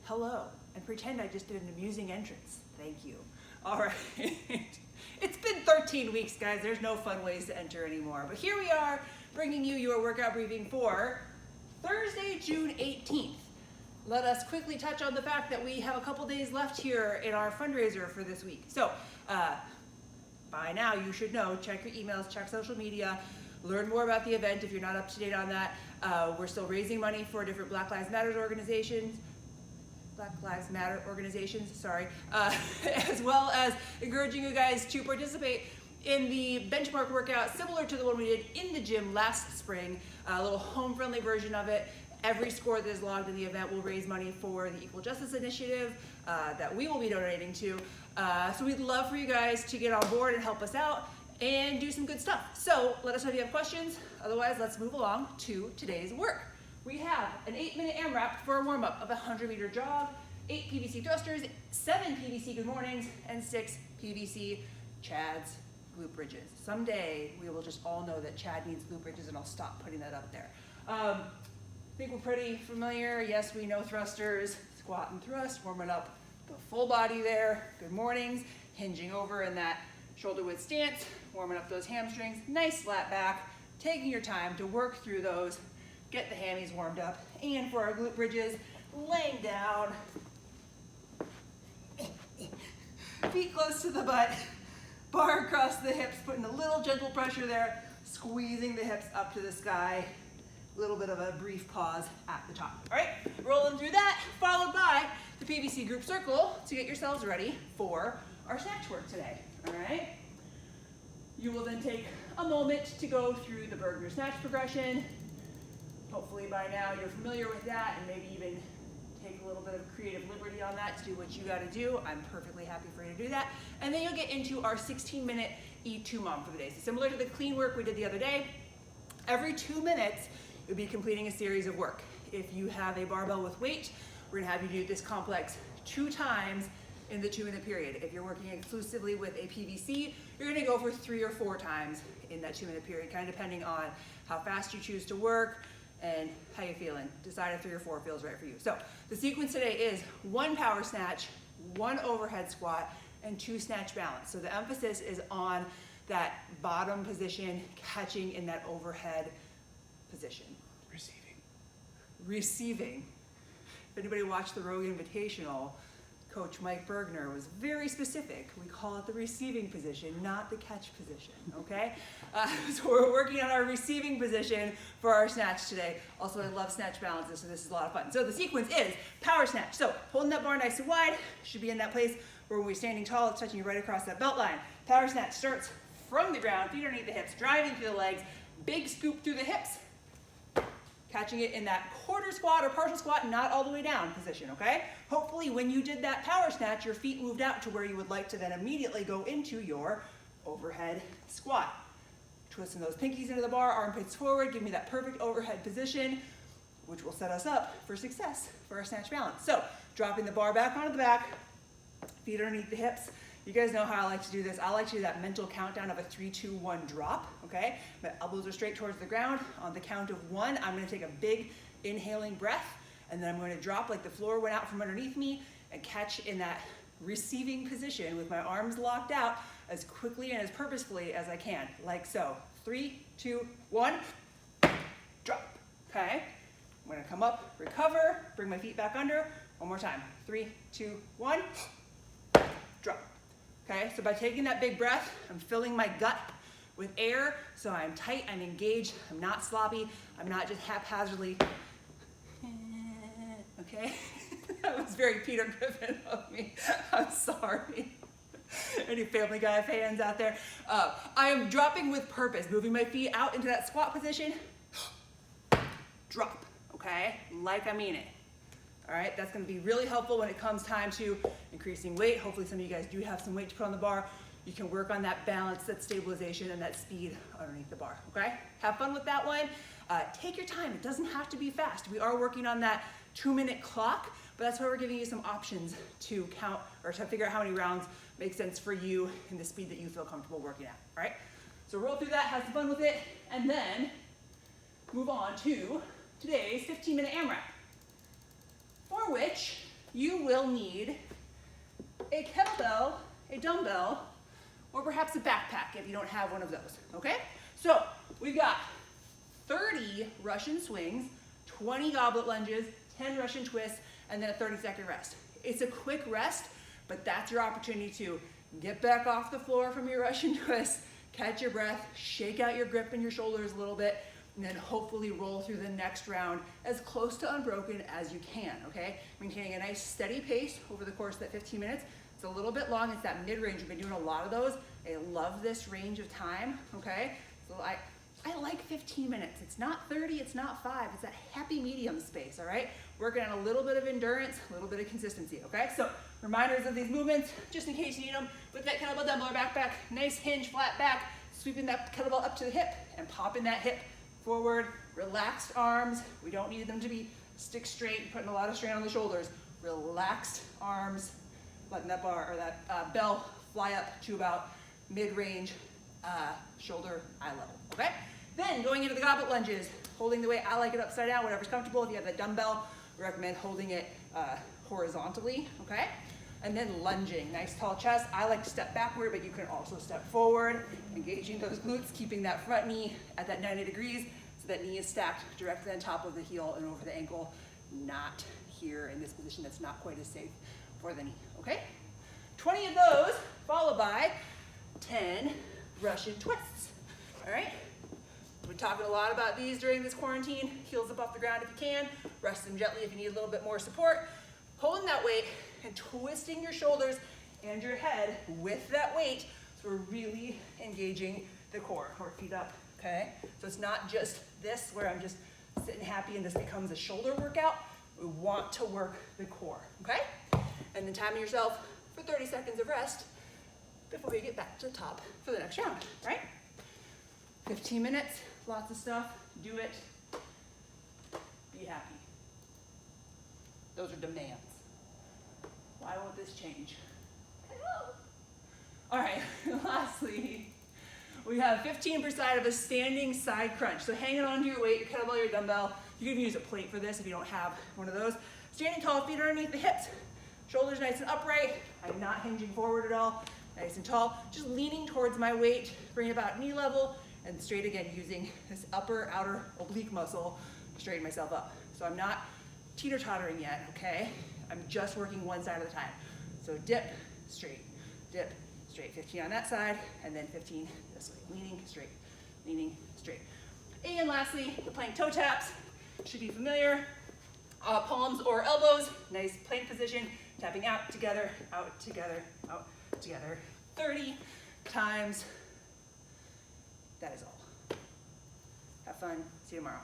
hello, and pretend I just did an amusing entrance. Thank you. All right. It's been 13 weeks, guys. There's no fun ways to enter anymore. But here we are, bringing you your workout briefing for Thursday, June 18th. Let us quickly touch on the fact that we have a couple days left here in our fundraiser for this week. So by now you should know, check your emails, check social media, learn more about the event if you're not up to date on that. We're still raising money for different Black Lives Matter organizations, as well as encouraging you guys to participate in the benchmark workout similar to the one we did in the gym last spring, a little home-friendly version of it. Every score that is logged in the event will raise money for the Equal Justice Initiative that we will be donating to. So we'd love for you guys to get on board and help us out and do some good stuff. So let us know if you have questions. Otherwise, let's move along to today's work. We have an 8-minute AMRAP for a warm-up of a 100-meter jog, 8 PVC thrusters, 7 PVC good mornings, and 6 PVC Chads glute bridges. Someday we will just all know that Chad needs glute bridges, and I'll stop putting that up there. I think we're pretty familiar. Yes, we know thrusters, squat and thrust, warming up the full body there. Good mornings, hinging over in that shoulder width stance, warming up those hamstrings, nice flat back, taking your time to work through those, get the hammies warmed up. And for our glute bridges, laying down, feet close to the butt, bar across the hips, putting a little gentle pressure there, squeezing the hips up to the sky. A little bit of a brief pause at the top. All right, rolling through that, followed by the PVC group circle to get yourselves ready for our snatch work today. All right, you will then take a moment to go through the burger snatch progression. Hopefully by now you're familiar with that, and maybe even take a little bit of creative liberty on that to do what you got to do. I'm perfectly happy for you to do that. And then you'll get into our 16-minute E2 mom for the day. So similar to the clean work we did the other day, every 2 minutes you'll be completing a series of work. If you have a barbell with weight, we're gonna have you do this complex 2 times in the 2-minute period. If you're working exclusively with a PVC, you're gonna go for 3 or 4 times in that 2-minute period, kind of depending on how fast you choose to work and how you're feeling. Decide if 3 or 4 feels right for you. So the sequence today is 1 power snatch, 1 overhead squat, and 2 snatch balance. So the emphasis is on that bottom position, catching in that overhead position. Receiving. If anybody watched the Rogue Invitational, Coach Mike Bergner was very specific. We call it the receiving position, not the catch position, okay? So we're working on our receiving position for our snatch today. Also, I love snatch balances, so this is a lot of fun. So the sequence is power snatch. So holding that bar nice and wide, should be in that place where when we're standing tall, it's touching you right across that belt line. Power snatch starts from the ground, feet underneath the hips, driving through the legs, big scoop through the hips, catching it in that quarter squat or partial squat, not all the way down position, okay? Hopefully when you did that power snatch, your feet moved out to where you would like to then immediately go into your overhead squat. Twisting those pinkies into the bar, armpits forward, give me that perfect overhead position, which will set us up for success for our snatch balance. So dropping the bar back onto the back, feet underneath the hips. You guys know how I like to do this. I like to do that mental countdown of a 3, 2, 1 drop, okay? My elbows are straight towards the ground. On the count of 1, I'm gonna take a big inhaling breath, and then I'm gonna drop like the floor went out from underneath me and catch in that receiving position with my arms locked out as quickly and as purposefully as I can, like so. 3, 2, 1, drop, okay? I'm gonna come up, recover, bring my feet back under. One more time. 3, 2, 1, drop. Okay, so by taking that big breath, I'm filling my gut with air, so I'm tight, I'm engaged, I'm not sloppy, I'm not just haphazardly, okay? That was very Peter Griffin of me, I'm sorry. Any Family Guy fans out there? I am dropping with purpose, moving my feet out into that squat position, drop, okay? Like I mean it. All right, that's gonna be really helpful when it comes time to increasing weight. Hopefully some of you guys do have some weight to put on the bar. You can work on that balance, that stabilization, and that speed underneath the bar, okay? Have fun with that one. Take your time, it doesn't have to be fast. We are working on that 2-minute clock, but that's why we're giving you some options to count or to figure out how many rounds make sense for you and the speed that you feel comfortable working at, all right? So roll through that, have some fun with it, and then move on to today's 15-minute AMRAP, for which you will need a kettlebell, a dumbbell, or perhaps a backpack if you don't have one of those, okay? So we've got 30 Russian swings, 20 goblet lunges, 10 Russian twists, and then a 30-second rest. It's a quick rest, but that's your opportunity to get back off the floor from your Russian twist, catch your breath, shake out your grip in your shoulders a little bit, and then hopefully roll through the next round as close to unbroken as you can, okay? Maintaining a nice steady pace over the course of that 15 minutes. It's a little bit long, it's that mid-range. We've been doing a lot of those. I love this range of time, okay? So I like 15 minutes. It's not 30, it's not 5, it's that happy medium space, all right? Working on a little bit of endurance, a little bit of consistency, okay? So reminders of these movements, just in case you need them, with that kettlebell dumbbell or backpack, nice hinge, flat back, sweeping that kettlebell up to the hip and popping that hip forward, relaxed arms. We don't need them to be stick straight, putting a lot of strain on the shoulders. Relaxed arms, letting that bar or that bell fly up to about mid-range shoulder eye level, okay? Then going into the goblet lunges, holding the weight, I like it upside down, whatever's comfortable. If you have that dumbbell, I recommend holding it horizontally, okay? And then lunging, nice tall chest. I like to step backward, but you can also step forward, engaging those glutes, keeping that front knee at that 90 degrees, so that knee is stacked directly on top of the heel and over the ankle, not here in this position that's not quite as safe for the knee, okay? 20 of those, followed by 10 Russian twists, all right? We're talking a lot about these during this quarantine. Heels up off the ground if you can. Rest them gently if you need a little bit more support. Holding that weight and twisting your shoulders and your head with that weight. So we're really engaging the core. Or feet up, okay? So it's not just this where I'm just sitting happy and this becomes a shoulder workout. We want to work the core, okay? And then timing yourself for 30 seconds of rest before you get back to the top for the next round, right? 15 minutes, lots of stuff, do it, be happy. Those are demands. Why won't this change? All right, lastly, we have 15% of a standing side crunch. So hanging onto your weight, your kettlebell, your dumbbell. You can use a plate for this if you don't have one of those. Standing tall, feet underneath the hips, shoulders nice and upright. I'm not hinging forward at all, nice and tall. Just leaning towards my weight, bring it about knee level, and straight again, using this upper outer oblique muscle to straighten myself up. So I'm not teeter-tottering yet, okay? I'm just working one side at a time. So dip, straight, 15 on that side, and then 15 this way, leaning straight. And lastly, the plank toe taps, should be familiar. Palms or elbows, nice plank position, tapping out together, out together, out together. 30 times. That is all. Have fun. See you tomorrow.